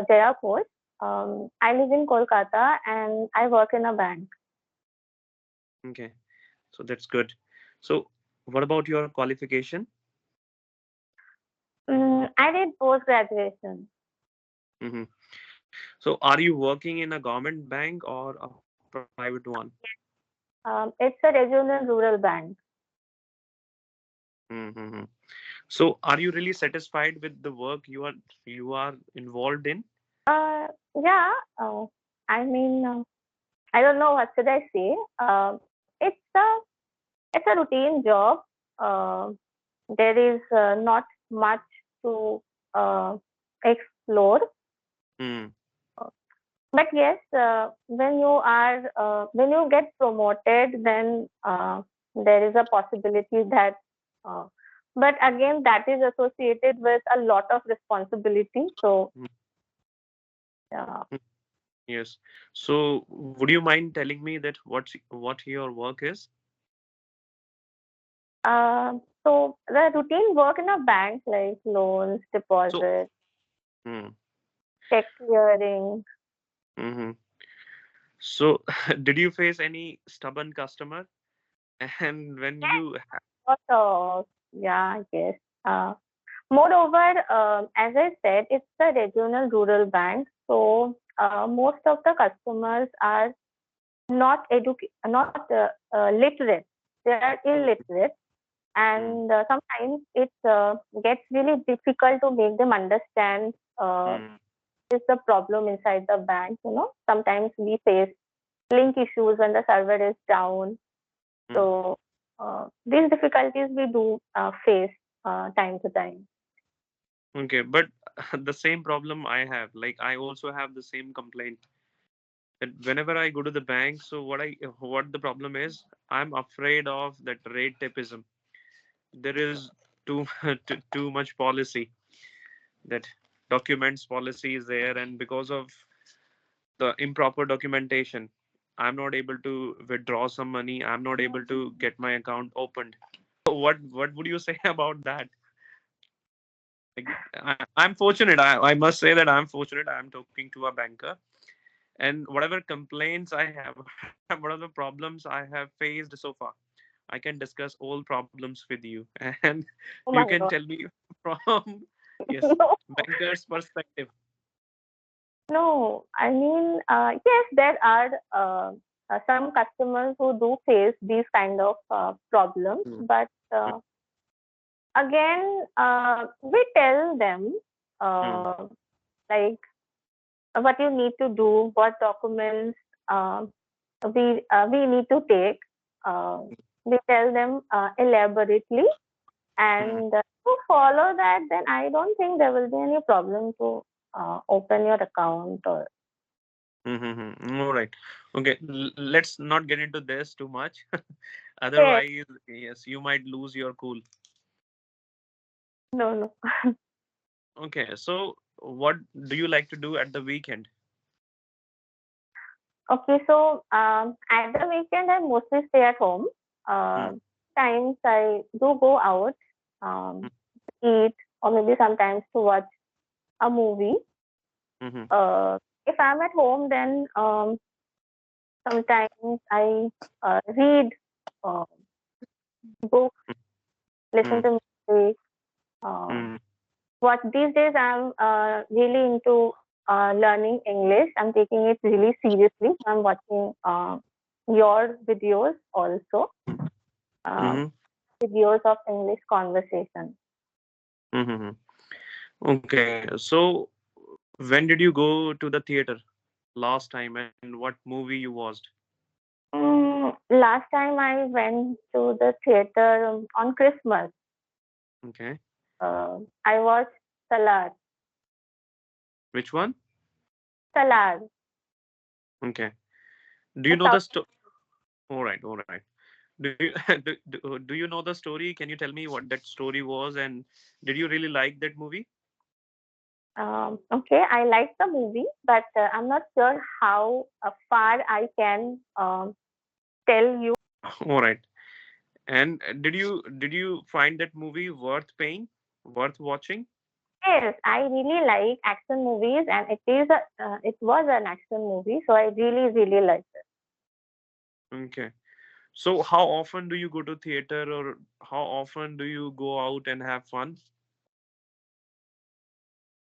Jaya Coach. I live in Kolkata and I work in a bank. Okay, so that's good. So, what about your qualification? I did post graduation. Hmm. So, are you working in a government bank or a private one? It's a regional rural bank. Mm-hmm. So, are you really satisfied with the work you are involved in? Uh, yeah, I mean, I don't know what should I say. It's a routine job. Uh, there is not much to explore. Hmm. But yes, when you get promoted, then there is a possibility that. Uh, but again, that is associated with a lot of responsibility. So, uh, Yes. So, would you mind telling me that what your work is? so the routine work in a bank like loans, So, deposits, hmm. check clearing. Hmm. So, did you face any stubborn customer? And when you, Sort of, yeah, yes. Uh, Moreover, as I said, it's a regional rural bank, so most of the customers are not literate. They are illiterate, hmm, and sometimes it gets really difficult to make them understand hmm, is the problem inside the bank. Sometimes we face link issues when the server is down. hmm. So these difficulties we do face time to time. Okay, but the same problem I have, like I also have the same complaint that whenever I go to the bank, so what the problem is, I'm afraid of that rate tapism. There is too too much policy, that documents policy is there, and because of the improper documentation, I'm not able to withdraw some money, I'm not able to get my account opened. What would you say about that? Like, I'm fortunate. I must say that I'm fortunate. I'm talking to a banker, and whatever complaints I have, whatever problems I have faced so far, I can discuss all problems with you, and Oh you my can God. tell me from, yes, No, banker's perspective. no. I mean, yes, there are some customers who do face these kind of problems, Mm, but again, we tell them mm, like what you need to do, what documents uh, we need to take. Uh, we tell them elaborately, mm, and to follow that, then I don't think there will be any problem to open your account or. All right. Okay. Let's not get into this too much. Yes, Otherwise, yes, you might lose your cool. no, no. Okay. So, what do you like to do at the weekend? Okay, so at the weekend, I mostly stay at home. Hmm. Uh, Times I do go out, eat, or maybe sometimes to watch a movie. Mm-hmm. If I'm at home, then sometimes I read uh, books, listen to music. Uh, Mm-hmm. what these days I'm really into learning English. I'm taking it really seriously. I'm watching your videos also, uh, Mm-hmm. videos of English conversation. Mm-hmm. Okay. So, when did you go to the theater last time, and what movie you watched? Last time I went to the theater on Christmas. Okay. I watched Salar. Which one? Salar. Okay. Do you The know South. the story? All right. All right. Do you do you know the story? Can you tell me what that story was, and did you really like that movie? Okay, I like the movie, but I'm not sure how far I can tell you. All right. And did you find that movie worth paying, worth watching? Yes, I really like action movies, and it was an action movie, so I really liked it. Okay. So how often do you go to theater, or how often do you go out and have fun?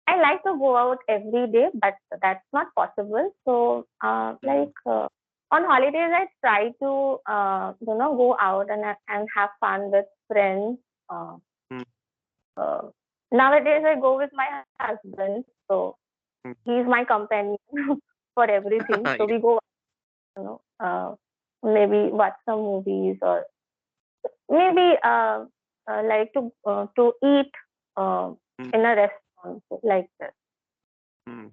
I like to go out every day, but that's not possible. So, Mm, on holidays, I try to go out and have fun with friends. Uh, mm, uh, Nowadays, I go with my husband, so mm. he's my companion for everything. So we Yeah. go, you know, uh, maybe watch some movies, or maybe like to eat uh, Mm, in a restaurant like this. mm.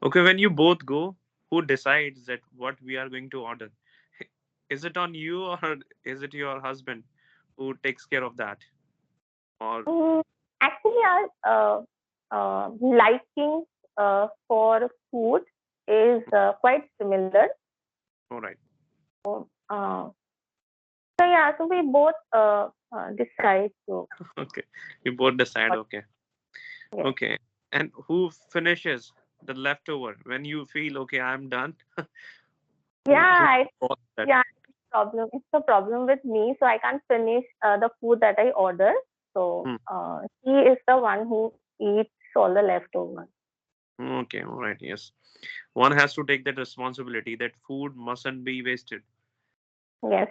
Okay, when you both go, who decides that what we are going to order? Is it on you, or is it your husband who takes care of that? Or Mm, Actually, our liking for food is quite similar. all right. Uh, so yeah, so we both decide to. Okay, you both decide. What, Okay, yeah, okay. And who finishes the leftover when you feel okay? I'm done. Who yeah, bought that? yeah. It's a problem with me, so I can't finish the food that I order. So Hmm. he is the one who eats all the leftovers. Okay, all right. Yes, one has to take that responsibility. That food mustn't be wasted. Yes.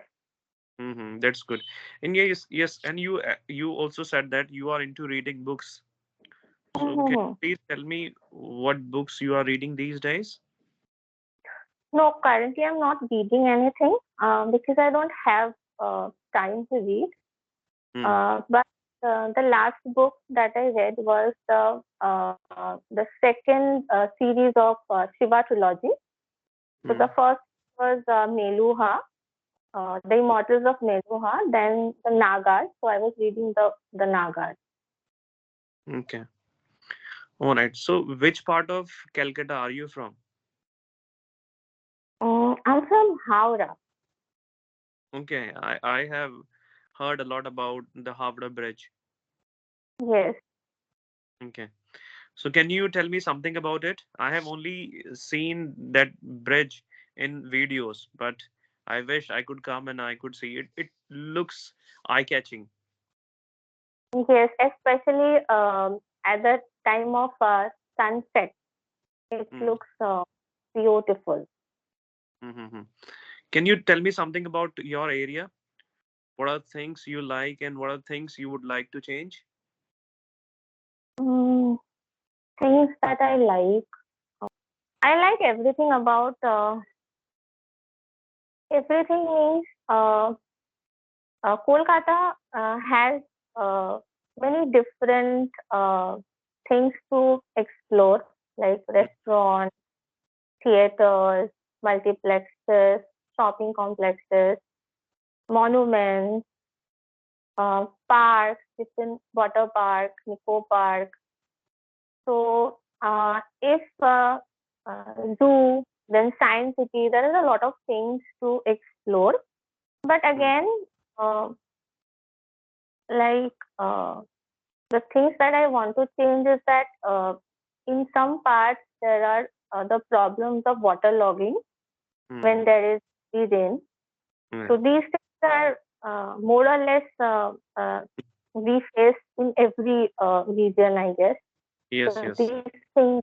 That's good. And yes, yes. And you also said that you are into reading books. So can Mhm. you please tell me what books you are reading these days? No, currently I'm not reading anything because I don't have time to read. Hmm. But the last book that I read was the second series of Shiva trilogy. So the Hmm. first was Meluha, the Immortals of Meluha, then the Nagas. So I was reading the Nagas. Okay. All right. So which part of Calcutta are you from? I'm from Howrah. Okay, I have heard a lot about the Havra Bridge. Yes. Okay. So can you tell me something about it? I have only seen that bridge in videos, but I wish I could come and I could see it. It looks eye-catching. Yes, especially at the time of sunset, it Mm. looks beautiful. Mm-hmm. Can you tell me something about your area? What are things you like and what are things you would like to change? Mm, Things that I like. I like everything about everything means Kolkata has many different things to explore, like restaurants, theaters, multiplexes, shopping complexes, monuments, parks, different water park, Nico Park. So if zoo, then science city, there is a lot of things to explore. But Mm. again, uh, like the things that I want to change is that in some parts there are the problems of waterlogging when Mm. there is heavy rain. Yeah. So these things are more or less we face in every region, I guess. Yes, So yes. these things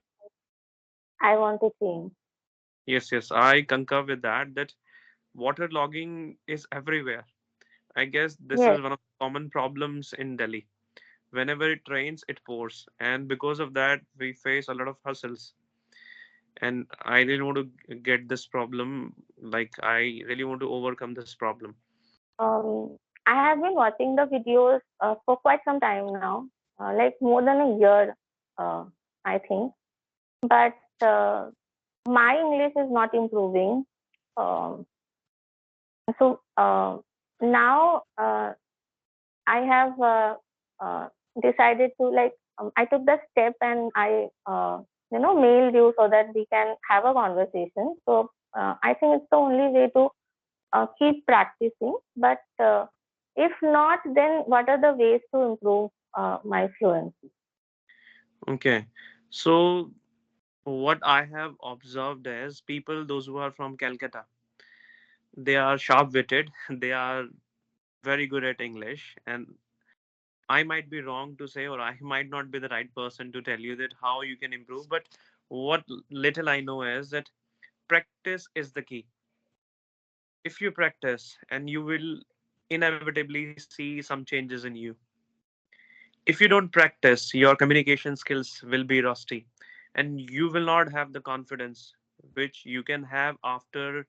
I want to change. Yes, yes. I concur with that. That water logging is everywhere. I guess this Yes. is one of the common problems in Delhi. Whenever it rains, it pours, and because of that, we face a lot of hustles. And I really want to get this problem. Like I really want to overcome this problem. I have been watching the videos for quite some time now, like more than a year, uh, I think. But my English is not improving. Um, so now I have uh, decided to like I took the step and I mailed you so that we can have a conversation. So I think it's the only way to keep practicing. But if not, then what are the ways to improve my fluency? Okay. So what I have observed is people, those who are from Calcutta, they are sharp witted, they are very good at English, and I might be wrong to say, or I might not be the right person to tell you that how you can improve. But what little I know is that practice is the key. If you practice, and you will inevitably see some changes in you. If you don't practice, your communication skills will be rusty, and you will not have the confidence which you can have after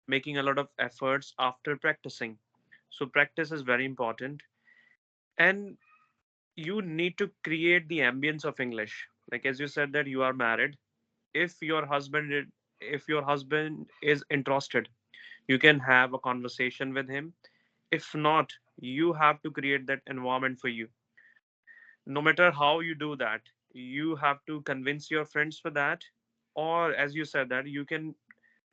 making a lot of efforts after practicing. So, practice is very important, and you need to create the ambience of English. Like as you said that you are married, if your husband is interested, you can have a conversation with him. If not, you have to create that environment for you. No matter how you do that, you have to convince your friends for that, or as you said that you can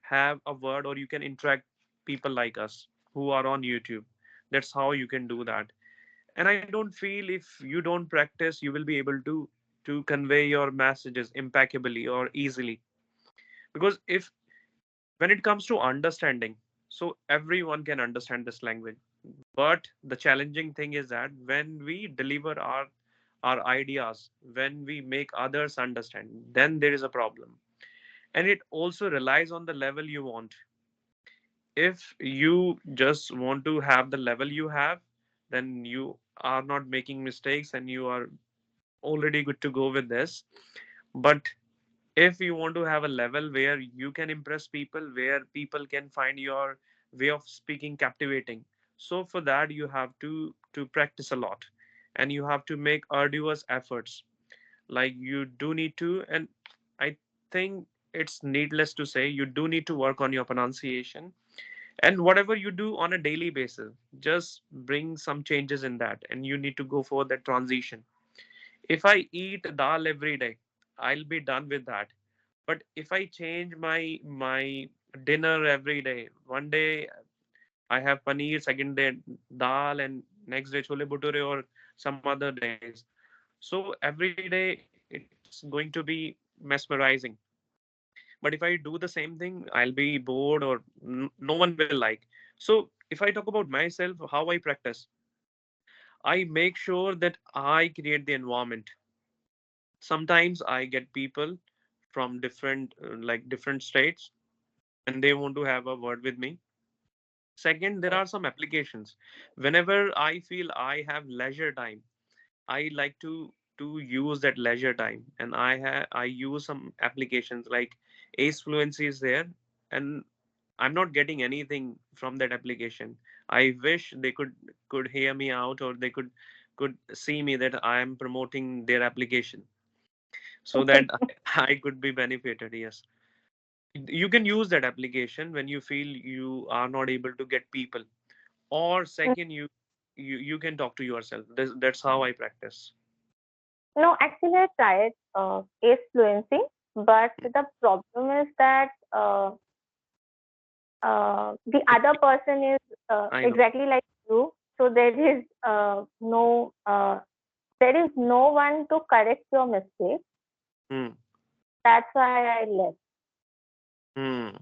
have a word, or you can interact people like us who are on YouTube. That's how you can do that. And I don't feel if you don't practice you will be able to convey your messages impeccably or easily. Because if when it comes to understanding, so everyone can understand this language, but the challenging thing is that when we deliver our ideas, when we make others understand, then there is a problem. And it also relies on the level you want. If you just want to have the level you have, then you are not making mistakes and you are already good to go with this. But if you want to have a level where you can impress people, where people can find your way of speaking captivating, so for that you have to practice a lot, and you have to make arduous efforts. Like you do need to, and I think it's needless to say you do need to work on your pronunciation. And whatever you do on a daily basis, just bring some changes in that, and you need to go for that transition. If I eat dal every day, I'll be done with that. But if I change my dinner every day, one day I have paneer, second day dal, and next day chole bhature or some other days. So every day it's going to be mesmerizing. But if I do the same thing, I'll be bored, or no one will like. So if I talk about myself, how I practice, I make sure that I create the environment. Sometimes I get people from different like different states, and they want to have a word with me. Second, there are some applications. Whenever I feel I have leisure time, I like to use that leisure time, and I use some applications like Ace Fluency is there, and I'm not getting anything from that application. I wish they could hear me out, or they could see me that I am promoting their application, so that I could be benefited. Yes, you can use that application when you feel you are not able to get people, or second, you can talk to yourself. That's how I practice. No, actually, I tried Ace Fluency, but the problem is that the other person is I know. exactly like you. So there is no one to correct your mistake. Hmm. That's why I left. Hmm.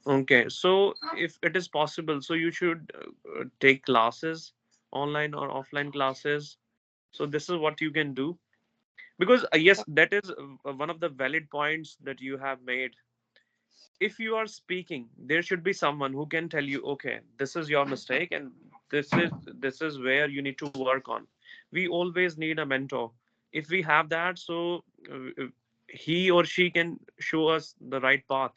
Okay, so if it is possible, so you should take classes, online or offline classes. So this is what you can do. Because yes, that is one of the valid points that you have made. If you are speaking, there should be someone who can tell you, okay, this is your mistake, and this is where you need to work on. We always need a mentor. If we have that, so he or she can show us the right path,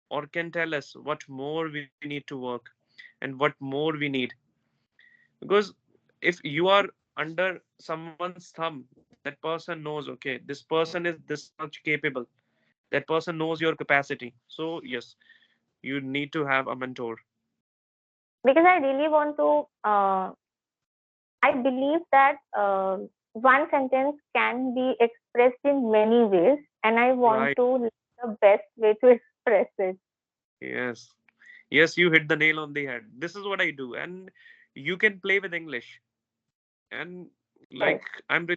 or can tell us what more we need to work and what more we need. Because if you are under someone's thumb, that person knows, okay, this person is this much capable, that person knows your capacity. So yes, you need to have a mentor. Because I really want to. I believe that one sentence can be expressed in many ways, and I want Right. to learn the best way to express it. Yes. Yes, you hit the nail on the head. This is what I do. And you can play with English. And Yes. like I'm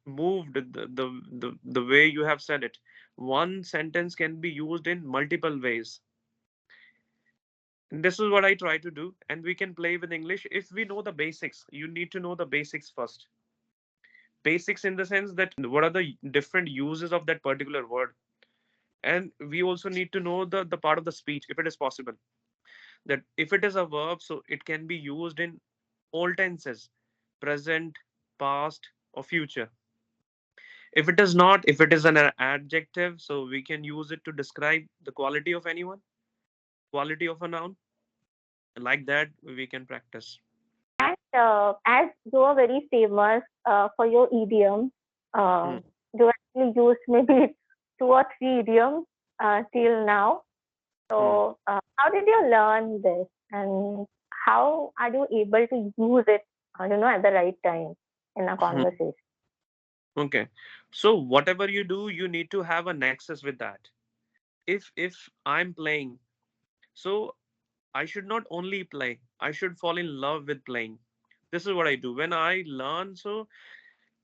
moved the way you have said it. One sentence can be used in multiple ways. And this is what I try to do. And we can play with English if we know the basics. You need to know the basics first. Basics in the sense that what are the different uses of that particular word. And we also need to know the part of the speech, if it is possible. That if it is a verb, so it can be used in all tenses: present, past, or future. If it is not, if it is an adjective, so we can use it to describe the quality of anyone, quality of a noun. Like that, we can practice. And as you are very famous for your idioms, Hmm. you actually used maybe two or three idioms till now. Hmm. So, how did you learn this, and how are you able to use it, at the right time in a Hmm. conversation? Okay. So whatever you do, you need to have a nexus with that. If I'm playing, so I should not only play, I should fall in love with playing. This is what I do. When I learn, so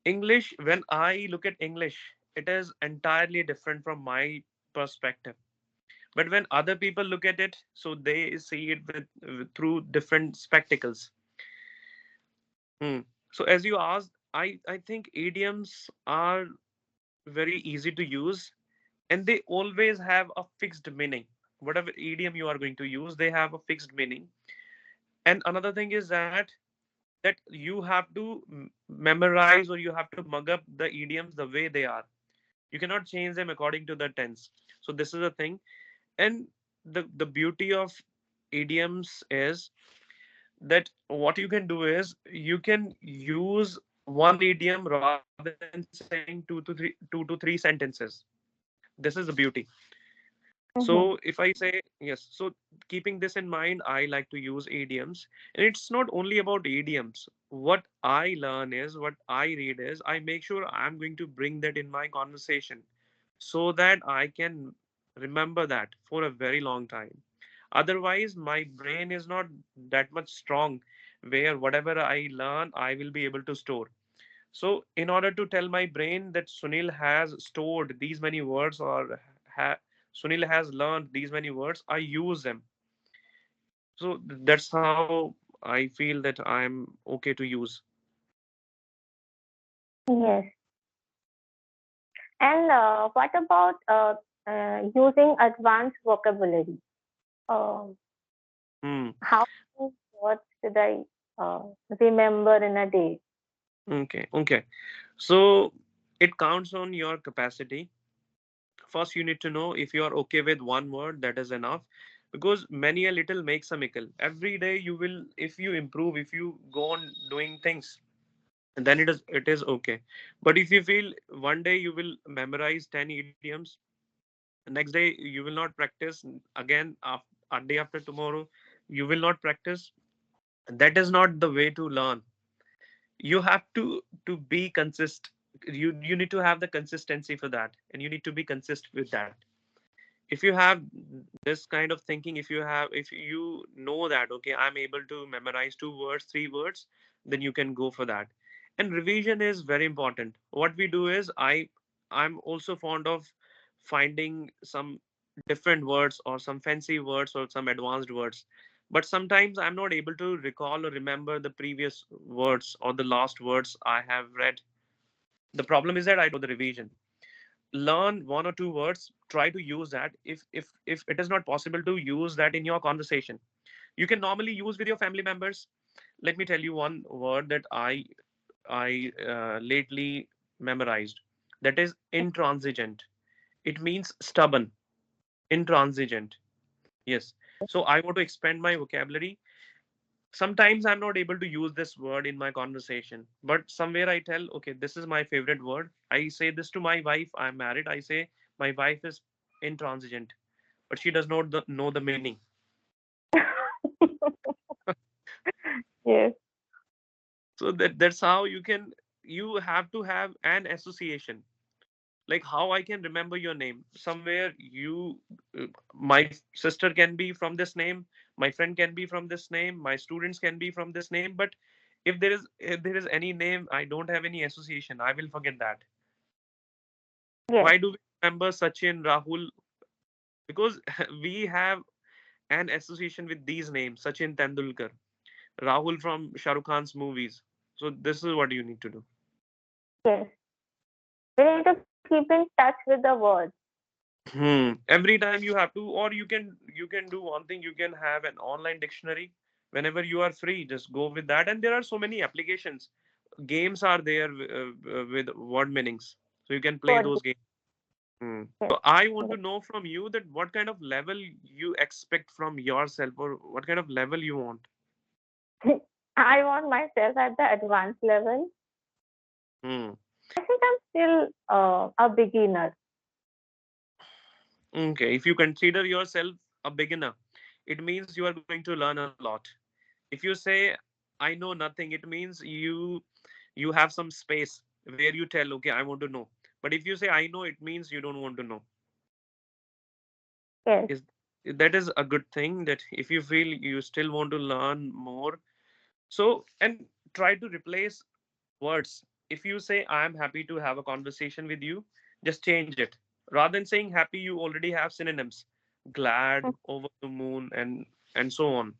English, when I look at English, it is entirely different from my perspective. But when other people look at it, so they see it through different spectacles. Hmm. So as you asked, I think idioms are very easy to use, and they always have a fixed meaning. Whatever idiom you are going to use, they have a fixed meaning. And another thing is that you have to memorize, or you have to mug up the idioms the way they are. You cannot change them according to the tense. So this is a thing. And the beauty of idioms is that what you can do is you can use one idiom rather than saying two to three sentences. This is the beauty. So Mm-hmm. if I say yes, so keeping this in mind, I like to use idioms. And it's not only about idioms. What I learn is, what I read is, I make sure I'm going to bring that in my conversation so that I can remember that for a very long time. Otherwise, my brain is not that much strong where whatever I learn, I will be able to store. So, in order to tell my brain that Sunil has stored these many words, or Sunil has learned these many words, I use them. So that's how I feel that I'm okay to use. Yes. And what about using advanced vocabulary? Uh, Hmm. how many words did I uh, remember in a day? Okay. Okay. So it counts on your capacity. First, you need to know if you are okay with one word, that is enough. Because many a little makes a mickle. Every day you will, if you improve, if you go on doing things, then it is okay. But if you feel one day you will memorize 10 idioms, next day you will not practice, again a day after tomorrow you will not practice, that is not the way to learn. You have to be consist. You need to have the consistency for that, and you need to be consistent with that. If you have this kind of thinking, if you know that okay, I'm able to memorize 2 words, 3 words, then you can go for that. And revision is very important. What we do is I'm also fond of finding some different words, or some fancy words, or some advanced words. But sometimes I'm not able to recall or remember the previous words or the last words I have read. The problem is that I don't know the revision. Learn 1 or 2 words, try to use that. If it is not possible to use that in your conversation, you can normally use with your family members. Let me tell you one word that I lately memorized, that is intransigent. It means stubborn. Intransigent. Yes. So I want to expand my vocabulary. Sometimes I'm not able to use this word in my conversation, but somewhere I tell, okay, this is my favorite word. I say this to my wife. I'm married. I say my wife is intransigent, but she does not know the meaning. Yes. So that's how you have to have an association. Like how I can remember your name. Somewhere my sister can be from this name, my friend can be from this name, my students can be from this name, but If there is any name I don't have any association, I will forget that. Yes, Why do we remember Sachin, Rahul? Because we have an association with these names: Sachin Tendulkar, Rahul from Shah Rukh Khan's movies. So this is what you need to do. yes. We need to keep in touch with the words. Every time you have to, or you can do one thing. You can have an online dictionary whenever you are free. Just go with that, and there are so many applications. Games are there with word meanings, so you can play Word. those games. Yes. So I want Yes. to know from you that what kind of level you expect from yourself, or what kind of level you want. I want myself at the advanced level. Hmm. I think I'm still a beginner. Okay, if you consider yourself a beginner, it means you are going to learn a lot. If you say I know nothing, it means you have some space where you tell, okay, I want to know. But if you say I know, it means you don't want to know. Yes. Is that is a good thing, that if you feel you still want to learn more, so and try to replace words. If you say I am happy to have a conversation with you, just change it. Rather than saying happy, you already have synonyms: glad, over the moon, and so on.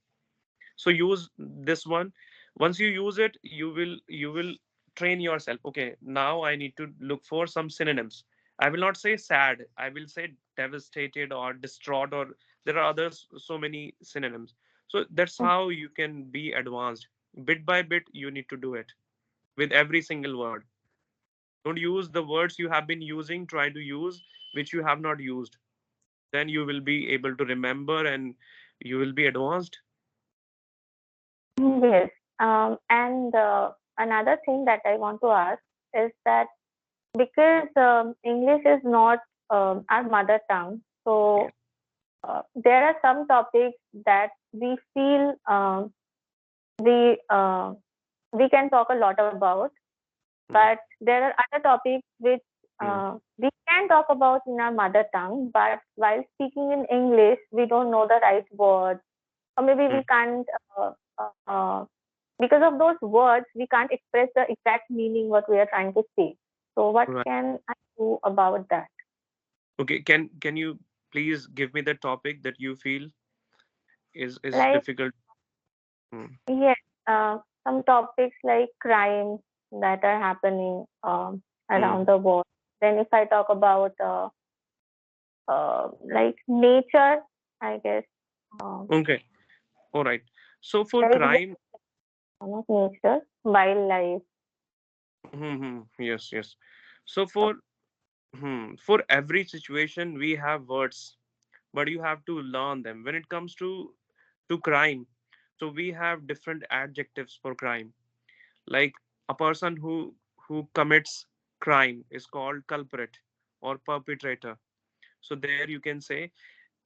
So use this one. Once you use it, you will train yourself. Okay, now I need to look for some synonyms. I will not say sad, I will say devastated or distraught, or there are others, so many synonyms. So that's how you can be advanced. Bit by bit you need to do it with every single word. Don't use the words you have been using, try to use which you have not used. Then you will be able to remember, and you will be advanced. Yes. And another thing that I want to ask is that because English is not our mother tongue, Yes. so there are some topics that we feel we uh, we can talk a lot about, Hmm. but there are other topics which Hmm. we can talk about in our mother tongue, but while speaking in English, we don't know the right words, or maybe Hmm. we can't. Because of those words, we can't express the exact meaning what we are trying to say. So, what Right. can I do about that? Okay, can you please give me the topic that you feel is Like, difficult? Hmm. yes, some topics like crimes that are happening Hmm. around the world. Then, if I talk about like nature, I guess um, Okay, all right. So for there is crime, one of nature, wildlife. yes, yes. So for every situation we have words, but you have to learn them. When it comes to crime, so we have different adjectives for crime. Like a person who commits crime is called culprit or perpetrator. So there you can say.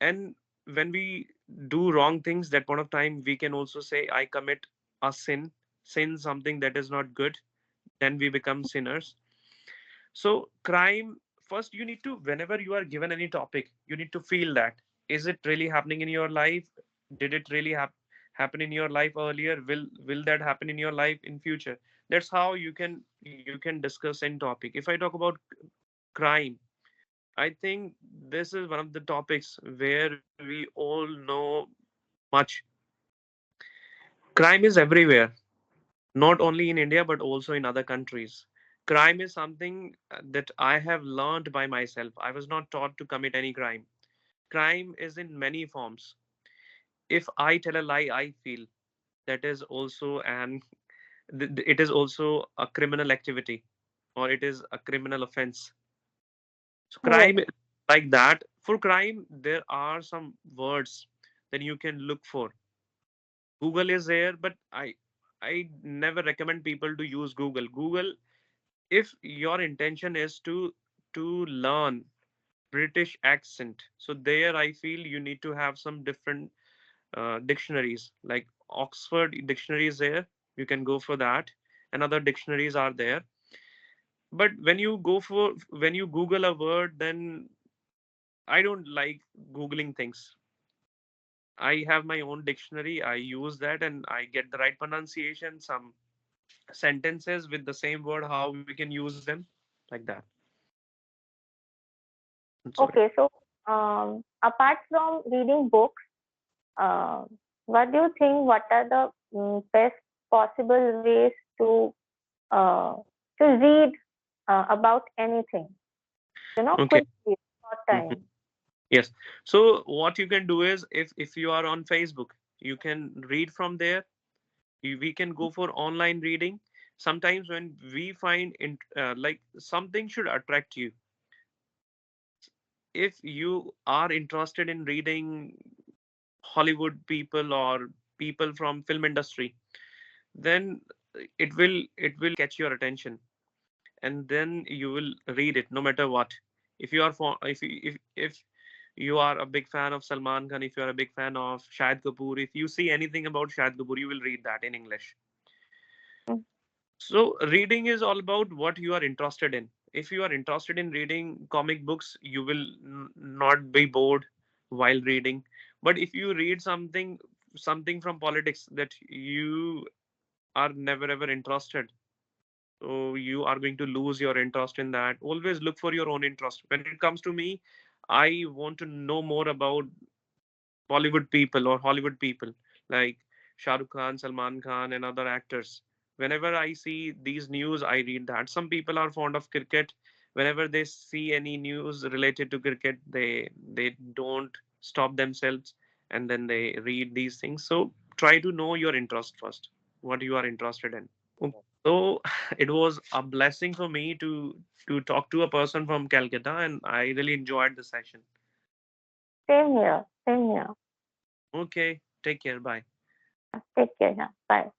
And when we do wrong things, that point of time we can also say I commit a sin, something that is not good. Then we become sinners. So crime, first you need to, whenever you are given any topic, you need to feel that, is it really happening in your life? Did it really happen in your life earlier? Will that happen in your life in future? That's how you can discuss any topic. If I talk about crime, I think this is one of the topics where we all know much. Crime is everywhere, not only in India but also in other countries. Crime is something that I have learned by myself. I was not taught to commit any crime. Crime is in many forms. If I tell a lie, I feel that is also it is also a criminal activity, or it is a criminal offense. So Yes. crime is like that. For crime, there are some words that you can look for. Google is there, but I never recommend people to use Google. If your intention is to learn British accent, so there I feel you need to have some different dictionaries, like Oxford dictionary is there. You can go for that, and other dictionaries are there. But when you Google a word, then I don't like Googling things. I have my own dictionary. I use that, and I get the right pronunciation. Some. sentences with the same word, how we can use them, like that. So Okay, so apart from reading books, uh, what do you think? What are the best possible ways uh, to read about anything? okay. Quickly, short Mhm. time. Yes. So what you can do is, if you are on Facebook, you can read from there. We can go for online reading. Sometimes when we find like something should attract you. If you are interested in reading Hollywood people or people from film industry, then it will catch your attention, and then you will read it no matter what. If you are for if you are a big fan of Salman Khan, if you are a big fan of Shahid Kapoor, if you see anything about Shahid Kapoor, you will read that in English. Mm. So reading is all about what you are interested in. If you are interested in reading comic books, you will not be bored while reading. But if you read something from politics that you are never ever interested, so you are going to lose your interest in that. Always look for your own interest. When it comes to me, I want to know more about Bollywood people or Hollywood people like Shah Rukh Khan, Salman Khan, and other actors. Whenever I see these news, I read that. Some people are fond of cricket. Whenever they see any news related to cricket, they don't stop themselves, and then they read these things. So try to know your interest first, what you are interested in. So it was a blessing for me to talk to a person from Calcutta, and I really enjoyed the session. Same here. Same here. Okay, take care. Bye. Take care. Yeah. Bye.